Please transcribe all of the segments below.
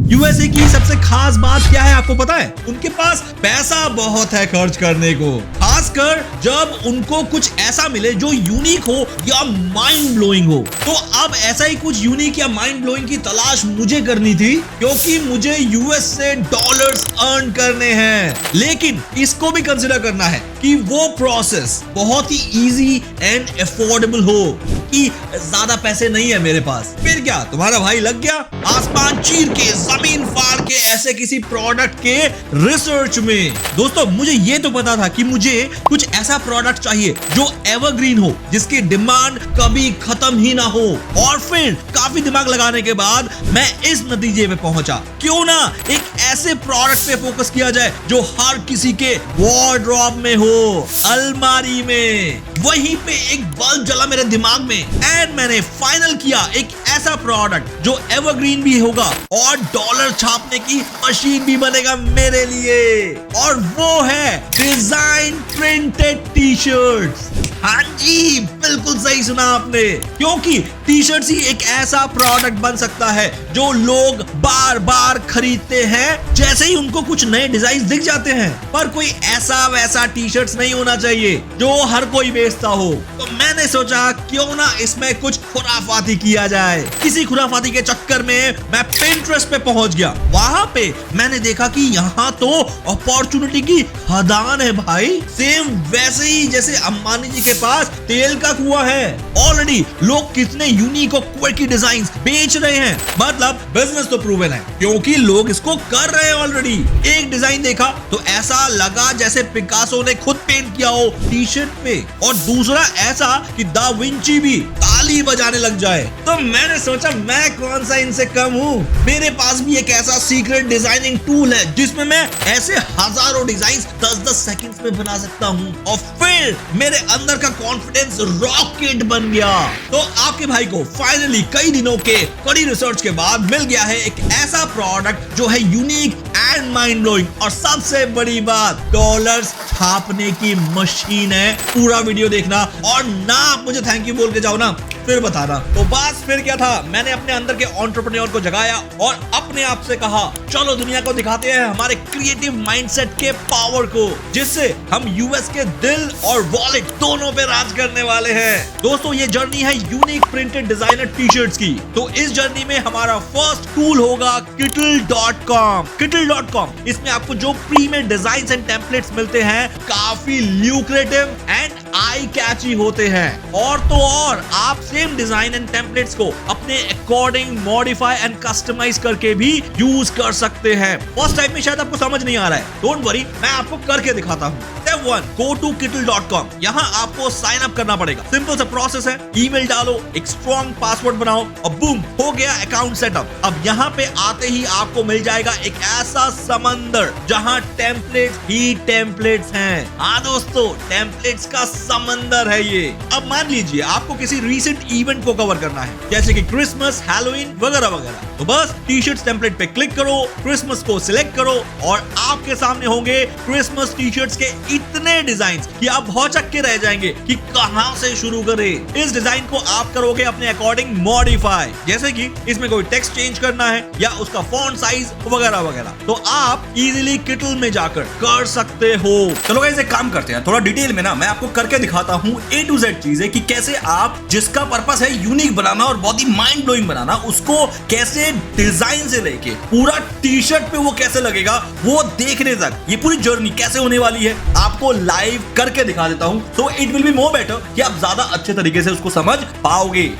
USA की सबसे खास बात क्या है आपको पता है? उनके पास पैसा बहुत है खर्च करने को, खासकर जब उनको कुछ ऐसा मिले जो यूनिक हो या माइंड ब्लोइंग हो। तो अब ऐसा ही कुछ यूनिक या माइंड ब्लोइंग की तलाश मुझे करनी थी, क्योंकि मुझे यूएस से डॉलर्स अर्न करने हैं। लेकिन इसको भी कंसिडर करना है कि वो प्रोसेस बहुत ही इजी एंड अफोर्डेबल हो, कि ज्यादा पैसे नहीं है मेरे पास। फिर क्या, तुम्हारा भाई लग गया आसमान चीर के, जमीन फाड़ के ऐसे किसी प्रोडक्ट के रिसर्च में। दोस्तों, मुझे ये तो पता था कि मुझे कुछ ऐसा प्रोडक्ट चाहिए जो एवरग्रीन हो, जिसकी डिमांड कभी खत्म ही ना हो। और फिर काफी दिमाग लगाने के बाद मैं इस नतीजे पे पहुंचा, क्यों ना एक ऐसे प्रोडक्ट पे फोकस किया जाए जो हर किसी के वार्डरोब में हो, अलमारी में। वहीं पे एक बल्ब जला मेरे दिमाग में एंड मैंने फाइनल किया एक ऐसा प्रोडक्ट जो एवरग्रीन भी होगा और डॉलर छापने की मशीन भी बनेगा मेरे लिए। और वो है डिजाइन प्रिंटेड टी शर्ट्स। हाँ जी, बिल्कुल सही सुना आपने, क्योंकि टी शर्ट्स ही एक ऐसा प्रोडक्ट बन सकता है जो लोग बार बार खरीदते हैं जैसे ही उनको कुछ नए डिजाइन दिख जाते हैं। पर कोई ऐसा वैसा टी शर्ट्स नहीं होना चाहिए जो हर कोई बेचता हो। तो मैंने सोचा क्यों ना इसमें कुछ खुराफाती किया जाए। इसी खुराफाती के चक्कर में मैं पिंटरेस्ट पे पहुंच गया। वहां पे मैंने देखा कि यहाँ तो अपॉर्चुनिटी की खदान है भाई, सेम वैसे ही जैसे अंबानी जी के पास तेल का कुआं है। ऑलरेडी लोग कितने यूनिक और क्विकी डिजाइन्स बेच रहे हैं, मतलब बिजनेस तो प्रूवन है, क्योंकि लोग इसको कर रहे हैं ऑलरेडी। एक डिजाइन देखा तो ऐसा लगा जैसे पिकासो ने खुद पेंट किया हो टी शर्ट पे, और दूसरा ऐसा कि दा विंची भी ताली बजाने लग जाए। तो मैंने सोचा मैं कौन सा इनसे कम हूँ, मेरे पास भी एक ऐसा सीक्रेट डिजाइनिंग टूल है जिसमें मैं ऐसे हजारों डिजाइन 10-10 सेकंड्स में बना सकता हूँ। और फिर मेरे अंदर का कॉन्फिडेंस रॉकेट बन गया। तो आपके भाई को फाइनली कई दिनों के कड़ी रिसर्च के बाद मिल गया है एक ऐसा प्रोडक्ट जो है यूनिक एंड माइंड ब्लोइंग, और सबसे बड़ी बात डॉलर्स छापने की मशीन है। पूरा वीडियो देखना, और ना आप मुझे थैंक यू बोल के जाओ ना, फिर बताना। तो बस फिर क्या था, मैंने अपने अंदर के एंटरप्रेन्योर को जगाया और अपने आप से कहा चलो दुनिया को दिखाते हैं हमारे क्रिएटिव माइंडसेट के पावर को, जिससे हम यूएस के दिल और वॉलेट दोनों पे राज करने वाले हैं। दोस्तों, ये जर्नी है unique printed designer T shirts की। तो इस जर्नी में हमारा फर्स्ट टूल होगा Kittl.com। Kittl.com, इसमें आपको जो प्री में डिजाइन एंड टेम्पलेट्स मिलते हैं काफी ल्यूक्रेटिव एंड आई कैची होते हैं। और तो और आप सेम डिजाइन एंड टेम्पलेट्स को अपने अकॉर्डिंग मॉडिफाई एंड कस्टमाइज करके भी यूज कर सकते हैं। फर्स्ट टाइम में शायद आपको समझ नहीं आ रहा है, डोंट वरी, मैं आपको करके दिखाता हूँ। Step 1, go to Kittl.com। यहाँ आपको साइन अप करना पड़ेगा। सिंपल सा प्रोसेस है, ईमेल डालो, एक स्ट्रॉन्ग पासवर्ड बनाओ और बूम, हो गया अकाउंट सेटअप। अब यहाँ पे आते ही आपको मिल जाएगा एक ऐसा समंदर जहाँ टेम्पलेट्स ही टेम्पलेट्स हैं। हाँ दोस्तों, टेम्पलेट्स का समंदर है ये। अब मान लीजिए आपको किसी रीसेंट इवेंट को कवर करना है, जैसे कि क्रिसमस, हैलोवीन वगैरह वगैरह। तो बस टी शर्ट्स टेम्पलेट पे क्लिक करो, क्रिसमस को सिलेक्ट करो और आपके सामने होंगे क्रिसमस टी शर्ट्स के इतने डिजाइन कि आप भौचक के रह जाएंगे कि कहां से शुरू करें। इस डिजाइन को आप करोगे अपने अकॉर्डिंग मॉडिफाई, जैसे कि इसमें कोई टेक्स्ट चेंज करना है या उसका फॉन्ट साइज वगैरह वगैरह, तो आप इजीली Kittl में जाकर कर सकते हो। चलो गाइस, एक काम करते हैं, थोड़ा डिटेल में ना मैं आपको करके दिखाता हूँ A to Z चीजें कि कैसे आप जिसका पर्पस है यूनिक बनाना और बहुत ही माइंड ब्लोइंग बनाना, उसको कैसे डिजाइन से लेके पूरा टी शर्ट पे वो कैसे लगेगा वो देखने तक ये पूरी जर्नी कैसे होने वाली है आपको लाइव करके दिखा देता हूँ। So it will be more better कि आप ज्यादा अच्छे तरीके से उसको समझ पाओगे।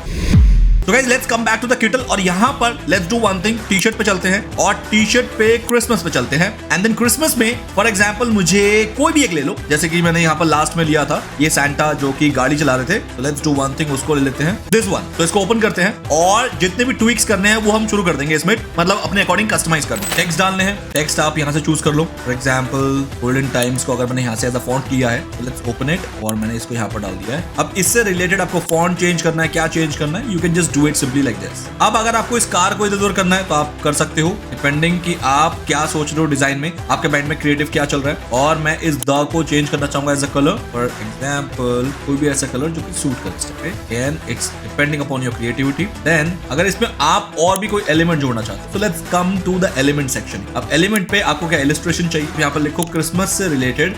तो guys, let's come back to the Kittl और यहाँ पर let's do one thing, T shirt पे चलते हैं और टी शर्ट पे क्रिसमस पे चलते हैं। एंड देन क्रिसमस में फॉर एग्जांपल मुझे कोई भी एक ले लो, जैसे कि मैंने यहाँ पर लास्ट में लिया था ये सैंटा जो कि गाड़ी चला रहे थे। तो लेट्स डू वन थिंग, उसको ले लेते हैं, दिस वन। तो इसको ओपन करते हैं और जितने भी ट्विक्स करने हैं वो हम शुरू कर देंगे इसमें, मतलब अपने अकॉर्डिंग कस्टमाइज करना। टेक्स्ट डालने हैं, टेक्स्ट आप यहाँ से चूज कर लो। फॉर एग्जाम्पल गोल्डन टाइम्स को अगर मैंने यहाँ से एज अ फॉन्ट लिया है तो लेट्स ओपन इट और मैंने इसको यहाँ पर डाल दिया है। अब इससे रिलेटेड आपको फॉन्ट चेंज करना है, क्या चेंज करना है, you can just do it simply like this. अब अगर आपको इस कार को इधर उधर करना है तो आप कर सकते हो, डिपेंडिंग कि आप क्या सोच रहे हो डिजाइन में, आपके माइंड में क्रिएटिव क्या चल रहा है। और मैं इस द को चेंज करना चाहूंगा as a colour, for example कोई भी ऐसा कलर जो कि सूट करे, and it's depending upon your creativity. Then अगर इसमें आप और भी कोई एलिमेंट जोड़ना चाहते हो, तो let's come to the element section. अब एलिमेंट पे आपको क्या इलस्ट्रेशन चाहिए, यहाँ पर लिखो क्रिसमस से रिलेटेड,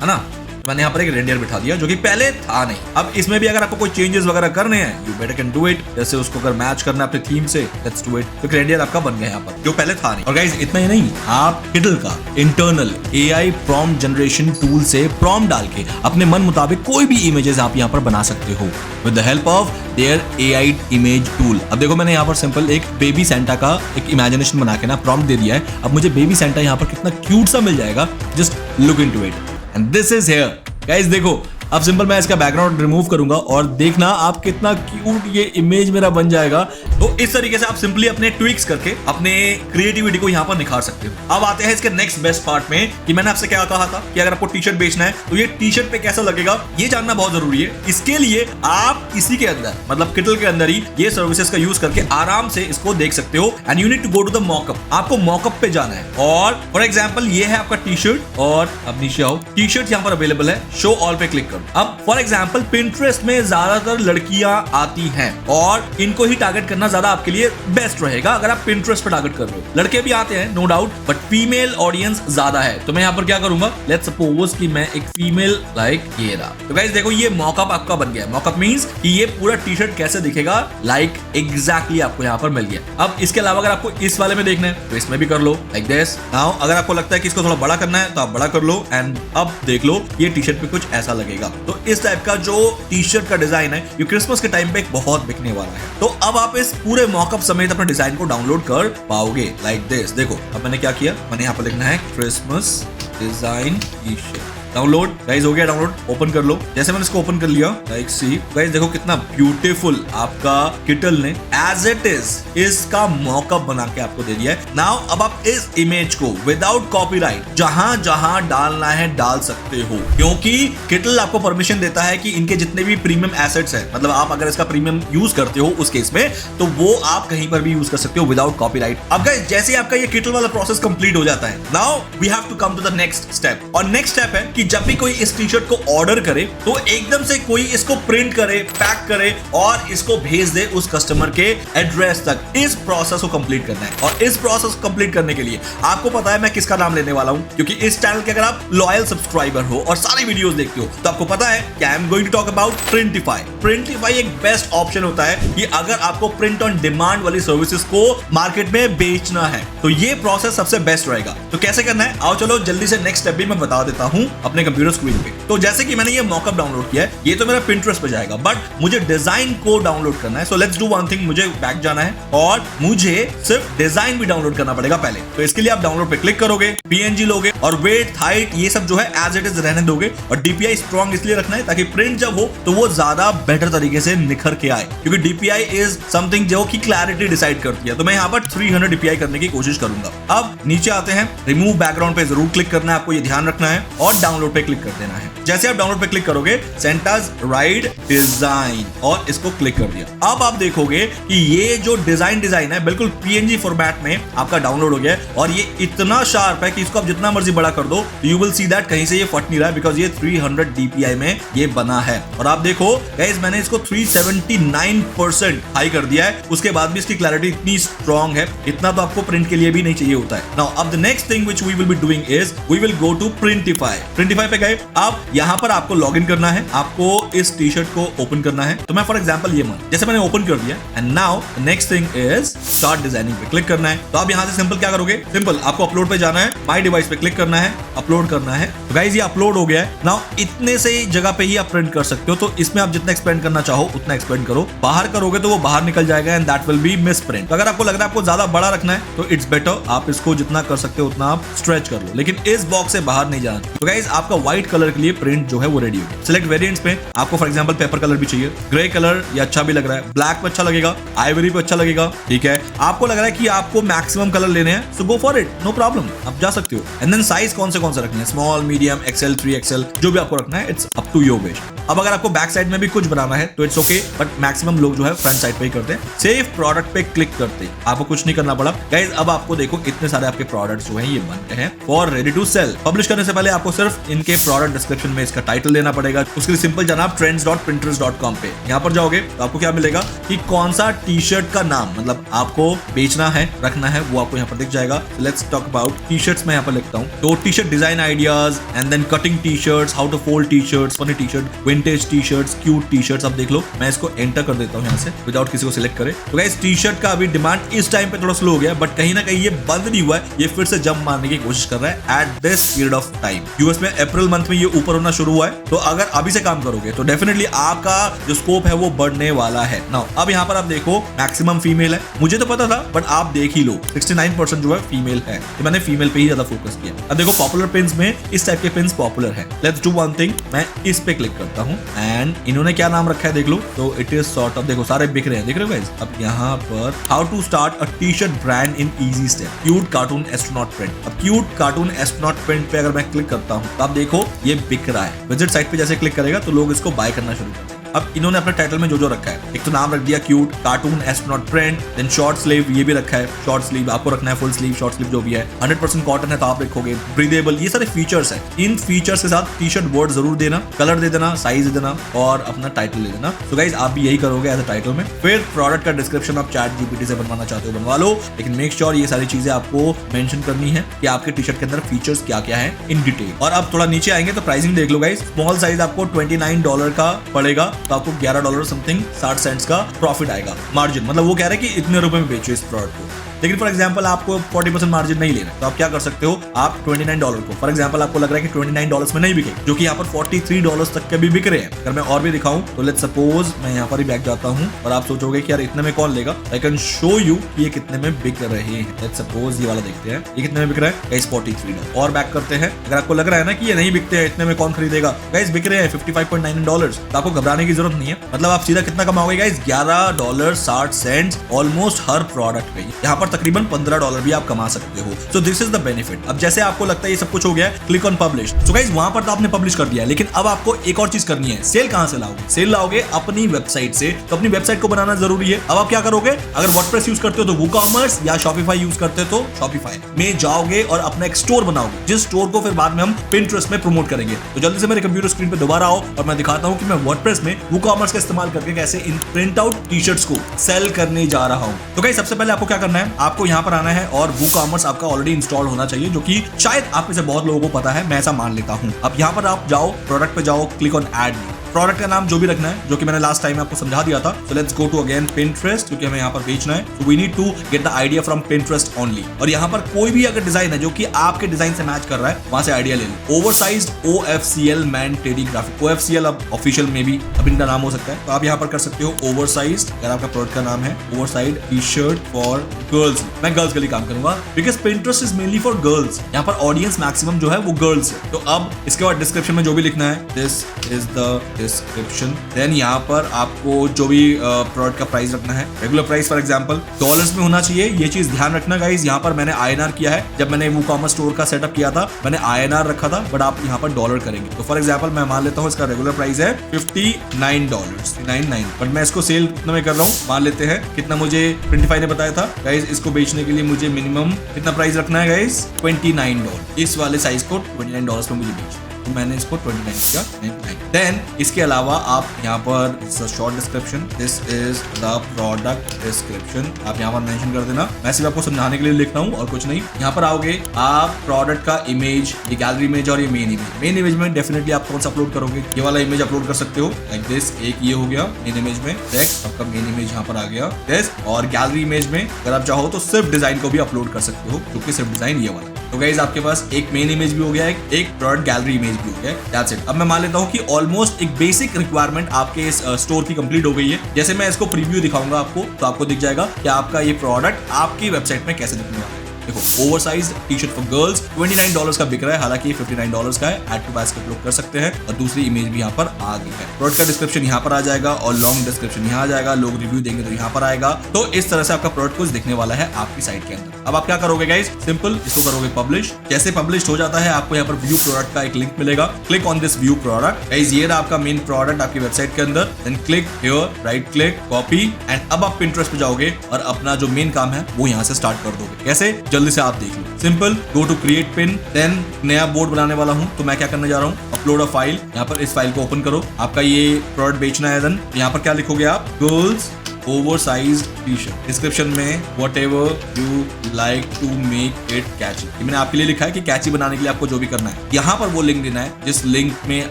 है ना। मैंने यहाँ पर एक रेंडियर बिठा दिया जो कि पहले था नहीं। अब इसमें भी अगर आपको कोई चेंजेस वगैरह करने हैं, you better can do it. जैसे उसको अगर मैच करना है अपने थीम से, लेट्स डू इट। तो रेंडियर आपका बन गया यहाँ पर, जो पहले था नहीं। और गाइस इतना ही नहीं, आप किटल का internal AI prompt generation tool से प्रॉम्प्ट डाल के अपने मन मुताबिक कोई भी इमेजेस आप यहाँ पर बना सकते हो with the help of their AI image tool. अब देखो मैंने यहाँ पर सिंपल एक बेबी सेंटा का एक इमेजिनेशन बना के ना प्रॉम्प्ट दे दिया है। अब मुझे बेबी सेंटा यहाँ पर कितना क्यूट सा मिल जाएगा, just look into it and this is here. Guys देखो, अब सिंपल मैं इसका बैकग्राउंड रिमूव करूंगा और देखना आप कितना क्यूट ये इमेज मेरा बन जाएगा। तो इस तरीके से आप सिंपली अपने ट्विक्स करके अपने क्रिएटिविटी को यहाँ पर निखार सकते हो। अब आते हैं इसके नेक्स्ट बेस्ट पार्ट में कि मैंने आपसे क्या कहा था कि अगर आपको टी शर्ट बेचना है तो ये टी शर्ट पे कैसा लगेगा ये जानना बहुत जरूरी है। इसके लिए आप इसी के अंदर मतलब किटल के अंदर ही ये सर्विसेज का यूज करके आराम से इसको देख सकते हो। And you need to go to the mockup. आपको मॉकअप पे जाना है और फॉर एग्जाम्पल ये है आपका टी शर्ट और अब नीचे आओ, टी शर्ट यहाँ पर अवेलेबल है, शो ऑल पे क्लिक करो। अब फॉर एग्जाम्पल पिंटरेस्ट में ज्यादातर लड़कियां आती हैं और इनको ही टारगेट करना ज्यादा आपके लिए बेस्ट रहेगा अगर आप पिंटरेस्ट पे टारगेट कर रहे हो। लड़के भी आते हैं no doubt, but female audience ज्यादा है। तो मैं यहाँ पर क्या करूंगा, लेट्स सपोज कि मैं एक फीमेल लाइक ये रहा। तो गाइस देखो ये मॉकअप आपका बन गया। मॉकअप मींस कि ये पूरा टी शर्ट कैसे दिखेगा, लाइक एग्जैक्टली आपको यहाँ पर मिल गया। अब इसके अलावा अगर आपको इस वाले में देखना है तो इसमें भी कर लो लाइक दिस। नाउ अगर आपको लगता है कि इसको थोड़ा बड़ा करना है तो आप बड़ा कर लो एंड अब देख लो ये टी शर्ट पे कुछ ऐसा लगेगा। तो इस टाइप का जो टी शर्ट का डिजाइन है ये क्रिसमस के टाइम पे बहुत बिकने वाला है। तो अब आप इस पूरे मॉकअप समेत अपने डिजाइन को डाउनलोड कर पाओगे लाइक दिस। देखो अब मैंने क्या किया, मैंने यहाँ पर लिखना है Christmas design T shirt. Download guys हो गया, डाउनलोड ओपन कर लो। जैसे मैंने इसको ओपन कर लिया लाइक सी गाइस देखो कितना ब्यूटीफुल आपका किटल ने एज इट इज इसका मॉकअप बना के आपको दे दिया है। नाउ अब आप इस इमेज को विदाउट कॉपीराइट जहां जहां डालना है डाल सकते हो, क्योंकि किटल आपको परमिशन देता है कि इनके जितने भी प्रीमियम एसेट्स है, मतलब आप अगर इसका प्रीमियम यूज करते हो उस केस में, तो वो आप कहीं पर भी यूज कर सकते हो विदाउट कॉपीराइट। अब गाइस जैसे ही आपका ये किटल वाला प्रोसेस कंप्लीट हो जाता है, now we have to come to the next step. और नेक्स्ट स्टेप है कि जब भी कोई इस टी शर्ट को ऑर्डर करे तो एकदम से कोई इसको प्रिंट करे, पैक करे और इसको भेज दे उस कस्टमर के एड्रेस तक। इस प्रोसेस को कंप्लीट करना है और इस प्रोसेस को कंप्लीट करने के लिए आपको पता है मैं किसका नाम लेने वाला हूं, क्योंकि इस चैनल के अगर आप लॉयल सब्सक्राइबर हो और सारी वीडियोस देखते हो तो आपको पता है कि I am going to talk about Printify. Printify एक बेस्ट ऑप्शन होता है कि अगर आपको प्रिंट ऑन डिमांड वाली सर्विसेज को मार्केट में बेचना है तो ये प्रोसेस सबसे बेस्ट रहेगा। तो कैसे करना है, आओ चलो जल्दी से नेक्स्ट स्टेप भी मैं बता देता हूं अपने कंप्यूटर स्क्रीन पे। तो जैसे कि मैंने ये मॉकअप डाउनलोड किया है, ये तो मेरा पिंटरेस्ट पे जाएगा, बट मुझे डिजाइन को डाउनलोड करना है। So let's do one thing, मुझे बैक जाना है और मुझे सिर्फ डिजाइन भी डाउनलोड करना पड़ेगा पहले। तो इसके लिए आप डाउनलोड पे क्लिक करोगे, पीएनजी लोगे और वेट, हाइट ये सब जो है एज इट इज रहने दोगे और डीपीआई स्ट्रॉन्ग इसलिए रखना है ताकि प्रिंट जब हो तो वो ज्यादा बेटर तरीके से निखर के आए, क्योंकि डीपीआई इज समथिंग जो कि क्लैरिटी डिसाइड करती है। तो मैं यहाँ पर 300 डीपीआई करने की कोशिश करूंगा। अब नीचे आते हैं, रिमूव बैकग्राउंड पे जरूर क्लिक करना है, आपको ये ध्यान रखना है और डाउनलोड पे क्लिक कर देना है। जैसे आप डाउनलोड पे क्लिक करोगे सेंटास राइट डिजाइन और इसको क्लिक कर दिया। अब आप देखोगे कि ये जो डिजाइन है बिल्कुल पीएनजी फॉर्मेट में आपका डाउनलोड हो गया है और ये इतना शार्प है कि इसको आप जितना मर्जी बड़ा कर दो यू विल सी दैट कहीं से ये फट नहीं रहा है, बिकॉज ये 300 डीपीआई में ये बना है। और आप देखो गाइस मैंने इसको 379% हाई कर दिया है, उसके बाद भी इसकी क्लैरिटी इतनी स्ट्रॉन्ग है। इतना तो आपको प्रिंट के लिए भी नहीं चाहिए होता है। नाउ अब the next thing which we will be doing is we will go to Printify. Printify पे गए, अब यहाँ पर आपको लॉग इन करना है, आपको इस टी शर्ट को ओपन करना है। तो मैं फॉर एग्जांपल ये जैसे मैंने ओपन कर दिया and now next thing is start designing पे क्लिक करना है। तो आप यहाँ से सिंपल क्या करोगे, सिंपल आपको अपलोड पे जाना है, माय डिवाइस पे क्लिक करना है, अपलोड करना है। तो गाइस ये अपलोड हो गया है। नाउ इतने से जगह पे ही आप प्रिंट कर सकते हो, तो इसमें आप जितना एक्सपेंड करना चाहो उतना एक्सपेंड करो। बाहर करोगे तो वो बाहर निकल जाएगा and that will be miss print. तो अगर आपको लग रहा है आपको ज्यादा बड़ा रखना है तो इट्स बेटर आप इसको जितना कर सकते हो उतना आप स्ट्रेच कर लो, लेकिन इस बॉक्स से बाहर नहीं जाना। तो गाइस आपका व्हाइट कलर के लिए प्रिंट जो है वो रेडी हो गया। सिलेक्ट वेरिएंट्स पे आपको फॉर एग्जांपल पेपर कलर भी चाहिए, ग्रे कलर ये अच्छा भी लग रहा है, ब्लैक पे अच्छा लगेगा, आइवरी पे अच्छा लगेगा, ठीक है। आपको लग रहा है कि आपको मैक्सिमम कलर लेने हैं so go for it, no problem, आप जा सकते हो। एंड देन साइज कौन से रखने हैं, स्मॉल, मीडियम, एक्सएल, 3XL, जो भी आपको रखना है it's up to your wish. अब अगर आपको बैक साइड में भी कुछ बनाना है तो इट्स ओके, बट मैक्सिमम लोग जो है फ्रंट साइड पे ही करते हैं। सेव प्रोडक्ट पे क्लिक करते आपको कुछ नहीं करना पड़ा गाइज। अब आपको देखो इतने सारे आपके प्रोडक्ट्स जो हैं ये बनते हैं for ready to sell. Publish करने से पहले आपको सिर्फ इनके प्रोडक्ट डिस्क्रिप्शन में इसका टाइटल देना पड़ेगा। उसके लिए सिंपल जाना आप trends.pinterest.com पे, यहाँ पर जाओगे तो आपको क्या मिलेगा कि कौन सा टी शर्ट का नाम मतलब आपको बेचना है रखना है वो आपको यहाँ पर दिख जाएगा। Let's talk about T shirts. मैं यहाँ पर लिखता हूँ तो T shirt design ideas and then cutting T shirts, how to fold T shirts, funny T shirt, vintage T shirts, cute T shirts. अब देख लो मैं इसको एंटर कर देता हूँ यहाँ से विदाउट किसी को सिलेक्ट करे। तो गाइस टी शर्ट का अभी डिमांड इस टाइम पे थोड़ा स्लो हो गया, बट कहीं ना कहीं ये बंद नहीं हुआ है, ये फिर से जंप मारने की कोशिश कर रहा है at this period of time. US में अप्रैल मंथ में ये ऊपर होना शुरू हुआ है, तो अगर अभी से काम करोगे तो डेफिनेटली आपका जो स्कोप है वो बढ़ने वाला है। नाउ अब यहाँ पर आप देखो मैक्सिमम फीमेल है, मुझे तो पता था बट आप देख ही लो 69% जो है फीमेल है, तो मैंने फीमेल पे ही ज्यादा फोकस किया। अब देखो पॉपुलर पिन्स में इस टाइप के पिन्स पॉपुलर है। लेट्स डू वन थिंग, मैं इस पे क्लिक करता हूँ एंड इन्होंने क्या नाम रखा है देख लो, तो इट इज सॉर्ट ऑफ, देखो सारे बिक रहे हैं, देख रहे हो गाइस। अब यहाँ पर how to start a T shirt brand in easy step, cute cartoon astronaut print. अब क्यूट कार्टून एस्ट्रोनॉट प्रिंट पे अगर मैं क्लिक करता हूँ तो आप देखो ये बिक रहा है। विजिट साइट पे जैसे क्लिक करेगा तो लोग इसको बाय करना शुरू करते हैं। अब इन्होंने अपने टाइटल में जो जो रखा है, एक तो नाम रख दिया cute cartoon astronaut print, then short sleeve ये भी रखा है, शॉर्ट स्लीव आपको रखना है, फुल स्लीव शॉर्ट स्लीव जो भी है, 100% कॉटन है तो आप लिखोगे ब्रीदेबल। ये सारे फीचर्स है, इन फीचर्स के साथ टी शर्ट वर्ड जरूर देना, कलर दे देना, साइज दे देना और अपना टाइटल दे देना। तो गाइस आप भी यही करोगे एज अ टाइटल में। फिर प्रोडक्ट का डिस्क्रिप्शन आप चैट जीपीटी से बनवाना चाहते हो बनवा लो, लेकिन मेक श्योर ये सारी चीजें आपको मेंशन करनी है कि आपके टी शर्ट के अंदर फीचर्स क्या क्या है इन डिटेल। और अब थोड़ा नीचे आएंगे तो प्राइसिंग देख लो गाइस, स्मॉल साइज आपको $29 का पड़ेगा, तो आपको $11 समथिंग 60 सेंट्स का प्रॉफिट आएगा मार्जिन। मतलब वो कह रहे हैं कि इतने रुपए में बेचो इस प्रोडक्ट को, लेकिन फॉर एग्जांपल आपको 40% मार्जिन नहीं लेना, तो आप क्या कर सकते हो, आप $29 को, फॉर एग्जांपल आपको लग रहा है कि $29 में नहीं बिके, जो कि यहाँ पर $43 तक के भी बिक रहे हैं। अगर मैं और भी दिखाऊं तो लेट्स सपोज मैं यहाँ पर ही बैक जाता हूँ और आप सोचोगे कि यार इतने में कौन लेगा, आई कैन शो यू कि ये कितने में बिक रहे हैं। लेट्स सपोज ये वाला देखते हैं, ये कितने में बिक रहा है गाइस, $43। और बैक करते हैं, अगर आपको लग रहा है ना कि ये नहीं बिकते हैं, इतने में कौन खरीदेगा, गाइस बिक रहे हैं $55.9, तो आपको घबराने की जरूरत नहीं है। मतलब आप सीधा कितना कमाओगे गाइस, $11.60 ऑलमोस्ट हर प्रोडक्ट पे। यहाँ पर तकरीबन $15 भी आप कमा सकते हो। So this is the benefit. अब जैसे आपको लगता है ये सब कुछ हो गया, click on publish. So guys वहां पर तो आपने पब्लिश कर दिया, लेकिन अब आपको एक और चीज करनी है। सेल कहां से लाओगे, सेल लाओगे अपनी वेबसाइट से, तो अपनी वेबसाइट को बनाना जरूरी है। अब आप क्या करोगे, अगर वर्डप्रेस यूज करते हो तो वूकॉमर्स, या शॉपिफाई यूज करते हो तो शॉपिफाई में जाओगे और अपना एक स्टोर बनाओगे, जिस स्टोर को फिर बाद में हम पिंटरेस्ट में प्रमोट करेंगे। तो जल्दी से मेरे कंप्यूटर स्क्रीन पे दोबारा आओ और मैं दिखाता हूं कि मैं वर्डप्रेस में वूकॉमर्स का इस्तेमाल करके कैसे in print out T shirts को सेल करने जा रहा हूं। तो गाइस सबसे पहले आपको क्या करना है, आपको यहाँ पर आना है और वूकॉमर्स आपका ऑलरेडी इंस्टॉल होना चाहिए, जो कि शायद आप में से बहुत लोगों को पता है, मैं ऐसा मान लेता हूं। अब यहाँ पर आप जाओ, प्रोडक्ट पे जाओ, क्लिक ऑन ऐड, प्रोडक्ट का नाम जो भी रखना है, जो कि मैंने लास्ट टाइम आपको समझा दिया था। So let's go to again Pinterest, क्योंकि हमें यहाँ पर बेचना है, so we need to get the idea from Pinterest only. और यहाँ पर कोई भी अगर डिजाइन है जो कि आपके डिजाइन से मैच कर रहा है, वहां से आइडिया ले लो। Oversized OFCL man teddy graphic, OFCL अब ऑफिशियल में भी अब इनका नाम हो सकता है, तो आप यहाँ पर कर सकते हो ओवरसाइज्ड, अगर आपका प्रोडक्ट का नाम है oversized T shirt for girls. मैं गर्ल्स के लिए काम करूंगा because Pinterest is mainly for girls, यहाँ पर ऑडियंस मैक्सिमम जो है वो गर्ल्स है। तो अब इसके बाद डिस्क्रिप्शन में जो भी लिखना है, this is the description. Then यहाँ पर आपको जो भी प्रोडक्ट का प्राइस रखना है, regular price for example dollars में होना चाहिए, ये चीज ध्यान रखना गाइस। यहाँ पर मैंने INR किया है, जब मैंने वूकॉमर्स स्टोर का सेटअप किया था मैंने INR रखा था, बट आप यहाँ पर डॉलर करेंगे। तो फॉर एग्जांपल मैं मान लेता हूँ इसका रेगुलर प्राइस है $59, बट मैं इसको सेल कितना में कर रहा हूँ, मान लेते हैं कितना मुझे 25 ने बताया था गाइस। इसको बेचने के लिए मुझे मिनिमम कितना प्राइस रखना है गाइस, $29। इस वाले साइज को $29 में मुझे बेचना, तो मैंने इसको 29 किया, 99। देन इसके अलावा आप यहाँ पर short description, this is the product description, आप यहाँ पर मेंशन कर देना। मैं सिर्फ आपको समझाने के लिए लिख रहा हूँ और कुछ नहीं। यहाँ पर आओगे आप प्रोडक्ट का इमेज, ये गैलरी इमेज और ये मेन इमेज। मेन इमेज में डेफिनेटली आप कौन सा अपलोड करोगे, ये वाला इमेज अपलोड कर सकते हो लाइक दिस। एक ये हो गया मेन इमेज में, आपका मेन इमेज यहाँ पर आ गया दिस। और गैलरी इमेज में अगर आप चाहो तो सिर्फ डिजाइन को भी अपलोड कर सकते हो, क्योंकि सिर्फ डिजाइन ये वाला। तो गाइस आपके पास एक मेन इमेज भी हो गया, एक प्रोडक्ट गैलरी इमेज भी हो गया, दैट्स इट। अब मैं मान लेता हूँ कि ऑलमोस्ट एक बेसिक रिक्वायरमेंट आपके इस स्टोर की कंप्लीट हो गई है। जैसे मैं इसको प्रीव्यू दिखाऊंगा आपको, तो आपको दिख जाएगा कि आपका ये प्रोडक्ट आपकी वेबसाइट में कैसे दिखने वाला है। देखो oversize T shirt for girls $29 का बिक रहा है, हालांकि ये $59 का है। ऐड टू बास्केट लोग कर सकते हैं और दूसरी इमेज भी यहाँ पर आ गई है। प्रोडक्ट का डिस्क्रिप्शन यहाँ पर आ जाएगा और लॉन्ग डिस्क्रिप्शन यहाँ आ जाएगा, लोग रिव्यू देंगे तो यहाँ पर आएगा। तो इस तरह से आपका प्रोडक्ट कुछ दिखने वाला है आपकी साइट के अंदर। अब आप क्या करोगे गाइस, सिंपल इसको करोगे पब्लिश। जैसे पब्लिश हो जाता है आपको यहाँ पर व्यू प्रोडक्ट का एक लिंक मिलेगा, click on this view product. Guys ये रहा आपका मेन प्रोडक्ट आपकी वेबसाइट के अंदर, then click here, right click, copy and अब आप Pinterest पे जाओगे और अपना जो मेन काम है वो यहाँ से स्टार्ट कर दोगे। कैसे, जल्दी से आप देख लो। Simple, go to create pin, then नया बोर्ड बनाने वाला हूँ तो मैं क्या करने जा रहा हूँ, अपलोड अ फाइल। यहाँ पर इस फाइल को ओपन करो, आपका ये प्रोडक्ट बेचना है। देन यहाँ पर क्या लिखोगे आप, गर्ल्स ओवरसाइज्ड टी-शर्ट, डिस्क्रिप्शन में whatever you like to make it catchy। ये मैंने आपके लिए लिखा है कि कैची बनाने के लिए आपको जो भी करना है, यहाँ पर वो लिंक देना है जिस लिंक में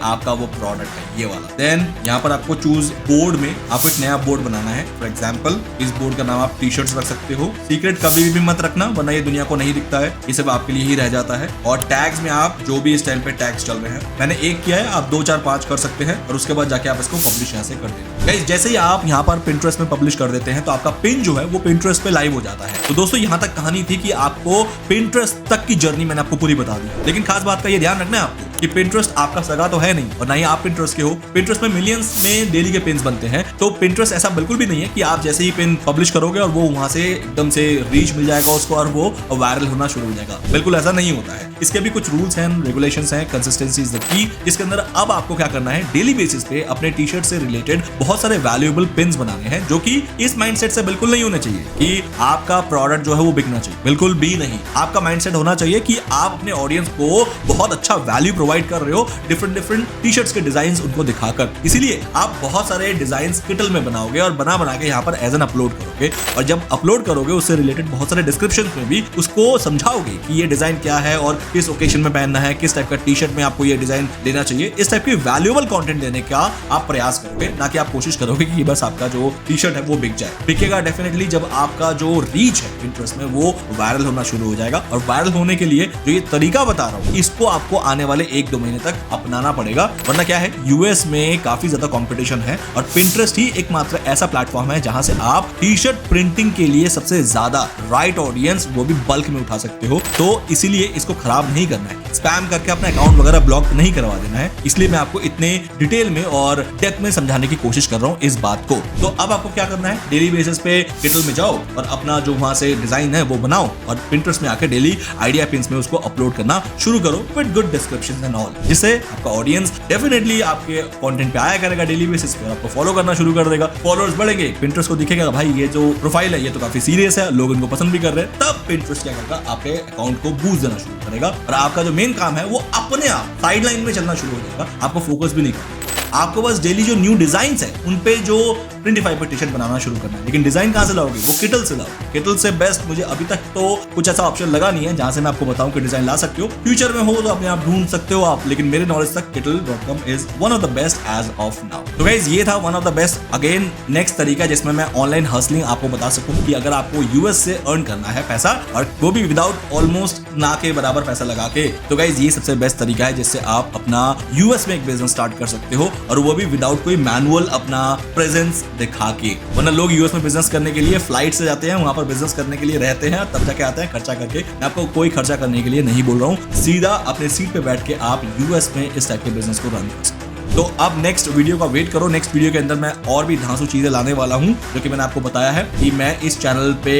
आपका वो प्रोडक्ट है, ये वाला। देन यहाँ पर आपको चूज बोर्ड में आपको एक नया बोर्ड बनाना है। फॉर एग्जाम्पल इस बोर्ड का नाम आप टी-शर्ट्स रख सकते हो। सीक्रेट कभी भी मत रखना वरना ये दुनिया को नहीं दिखता है, ये सब आपके लिए ही रह जाता है। और टैग्स में आप जो भी इस टाइम पे टैग्स चल रहे हैं, मैंने एक किया है, आप 2 4 5 कर सकते हैं और उसके बाद जाके आप इसको पब्लिश यहाँ से कर देंगे। गाइस जैसे ही आप यहाँ पर Pinterest में पब्लिश कर देते हैं तो आपका पिन जो है वो Pinterest पे लाइव हो जाता है। तो दोस्तों यहाँ तक कहानी थी कि आपको Pinterest तक की जर्नी मैंने आपको पूरी बता दी, लेकिन खास बात का ये ध्यान रखना है आपको कि Pinterest आपका सगा तो है नहीं और ना ही आप Pinterest के हो। Pinterest में मिलियंस में डेली के पिन्स बनते हैं, तो Pinterest ऐसा बिल्कुल भी नहीं है कि आप जैसे ही पिन पब्लिश करोगे और वो वहां से एकदम से रीच मिल जाएगा उसको और वो वायरल होना शुरू हो जाएगा। बिल्कुल ऐसा नहीं होता है। इसके भी कुछ रूल्स हैं, रेगुलेशंस हैं, कंसिस्टेंसी इज द की, जिसके अंदर अब आपको क्या करना है, डेली बेसिस पे अपने टी-शर्ट से रिलेटेड बहुत सारे वैल्यूएबल पिन्स बनाने हैं, जो कि इस माइंडसेट से बिल्कुल नहीं होने चाहिए कि आपका प्रोडक्ट जो है वो बिकना चाहिए, बिल्कुल भी नहीं। आपका माइंडसेट होना चाहिए कि आप अपने ऑडियंस को बहुत अच्छा वैल्यू प्रोवाइड कर रहे हो, डिफरेंट टी-शर्ट्स के डिजाइन उनको दिखाकर। इसीलिए आप बहुत सारे डिजाइन किटल में बनाओगे और बना के यहाँ पर एज एन अपलोड करोगे, और जब अपलोड करोगे उससे रिलेटेड बहुत सारे डिस्क्रिप्शन में भी उसको समझाओगे कि ये डिजाइन क्या है और किस ओकेजन में पहनना है, किस टाइप का टी-शर्ट में आपको ये डिजाइन देना चाहिए। इस टाइप की वैल्यूएबल कंटेंट देने का आप प्रयास करोगे, ना कि आप कोशिश करोगे कि बस आपका जो टी-शर्ट है वो बिक जाए। बिकेगा डेफिनेटली जब आपका जो रीच है Pinterest में वो वायरल होना शुरू हो जाएगा। और वायरल होने के लिए जो ये तरीका बता रहा हूँ इसको आपको आने वाले 1-2 महीने तक अपनाना पड़ेगा, वरना क्या है, यूएस में काफी ज्यादा कंपटीशन है और Pinterest ही एकमात्र ऐसा प्लेटफॉर्म है जहां से आप टी-शर्ट प्रिंटिंग के लिए सबसे ज्यादा राइट ऑडियंस वो भी बल्क में उठा सकते हो। तो इसीलिए इसको खराब नहीं करना है, स्पैम करके अपना अकाउंट वगैरह ब्लॉक नहीं करवा देना है। इसलिए मैं आपको इतने डिटेल में और डेप्थ में समझाने की कोशिश कर रहा हूँ इस बात को। तो अब आपको क्या करना है, डेली बेसिस पे किटल में जाओ और अपना जो वहां से डिजाइन है वो बनाओ और Pinterest में आके डेली आइडिया पिन्स में उसको अपलोड करना शुरू करो with good descriptions and all, जिससे आपका ऑडियंस डेफिनेटली आपके कंटेंट पे आया करेगा डेली बेसिस पे, आपको फॉलो करना शुरू कर देगा। फॉलोअर्स बढ़ेंगे, Pinterest को दिखेगा भाई ये जो प्रोफाइल है ये तो काफी सीरियस है, लोग इनको पसंद भी कर रहे हैं। तब Pinterest क्या करेगा, आपके अकाउंट को बूस्ट देना शुरू करेगा और आपका जो मेन काम है वो अपने आप साइडलाइन में चलना शुरू हो जाएगा। आपको फोकस भी नहीं करना, आपको बस डेली जो न्यू डिजाइन है उन पे जो प्रिंटिफाई पे टी-शर्ट बनाना शुरू करना है। लेकिन डिजाइन कहां से लाओगे, वो किटल से लाओ। किटल से बेस्ट मुझे अभी तक तो कुछ ऐसा ऑप्शन लगा नहीं है जहां से मैं आपको बताऊं कि डिजाइन ला सकते हो। फ्यूचर में हो तो अपने आप ढूंढ सकते हो आप, लेकिन मेरे नॉलेज तक kittl.com is one of the best as of now. तो गाइस ये था one of the best again next तरीका जिसमें मैं ऑनलाइन हसलिंग आपको बता सकूं कि अगर आपको यूएस से अर्न करना है पैसा और वो भी विदाउट ऑलमोस्ट ना के बराबर पैसा लगा के, तो गाइस ये सबसे बेस्ट तरीका है जिससे आप अपना यूएस में एक बिजनेस स्टार्ट कर सकते हो और वो भी विदाउट कोई मैनुअल अपना प्रेजेंस दिखा के। वरना लोग यूएस में बिजनेस करने के लिए फ्लाइट से जाते हैं, वहां पर बिजनेस करने के लिए रहते हैं, तब जाके आते हैं खर्चा करके। मैं आपको कोई खर्चा करने के लिए नहीं बोल रहा हूँ, सीधा अपने सीट पे बैठ के आप यूएस में इस टाइप के बिजनेस को रन कर सकते हैं। तो अब नेक्स्ट वीडियो का वेट करो, नेक्स्ट वीडियो के अंदर मैं और भी धांसू चीजें लाने वाला हूं, जो कि मैंने आपको बताया है कि मैं इस चैनल पे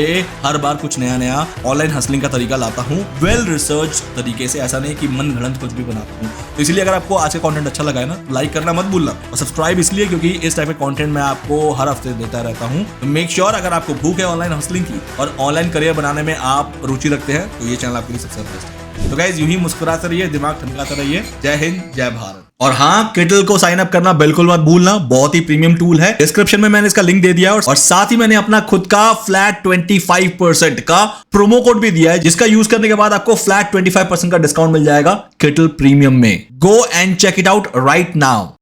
हर बार कुछ नया ऑनलाइन हसलिंग का तरीका लाता हूं, वेल रिसर्च तरीके से, ऐसा नहीं कि मन घड़ंत कुछ भी बनाता हूं। तो इसलिए अगर आपको आज का कंटेंट अच्छा लगा है ना, लाइक करना मत भूलना और सब्सक्राइब इसलिए क्योंकि इस टाइप का कंटेंट मैं आपको हर हफ्ते देता रहता हूं। तो मेक श्योर अगर आपको भूख है ऑनलाइन हसलिंग की और ऑनलाइन करियर बनाने में आप रुचि रखते हैं तो ये चैनल आपके लिए सबसे बेस्ट है। तो गाइस यूं ही मुस्कुराते रहिए, दिमाग ठनकाते रहिए। जय हिंद, जय भारत। और हाँ, किटल को साइन अप करना बिल्कुल मत भूलना, बहुत ही प्रीमियम टूल है। डिस्क्रिप्शन में मैंने इसका लिंक दे दिया है और साथ ही मैंने अपना खुद का फ्लैट 25% का प्रोमो कोड भी दिया है, जिसका यूज करने के बाद आपको फ्लैट 25% का डिस्काउंट मिल जाएगा किटल प्रीमियम में। Go and check it out right now.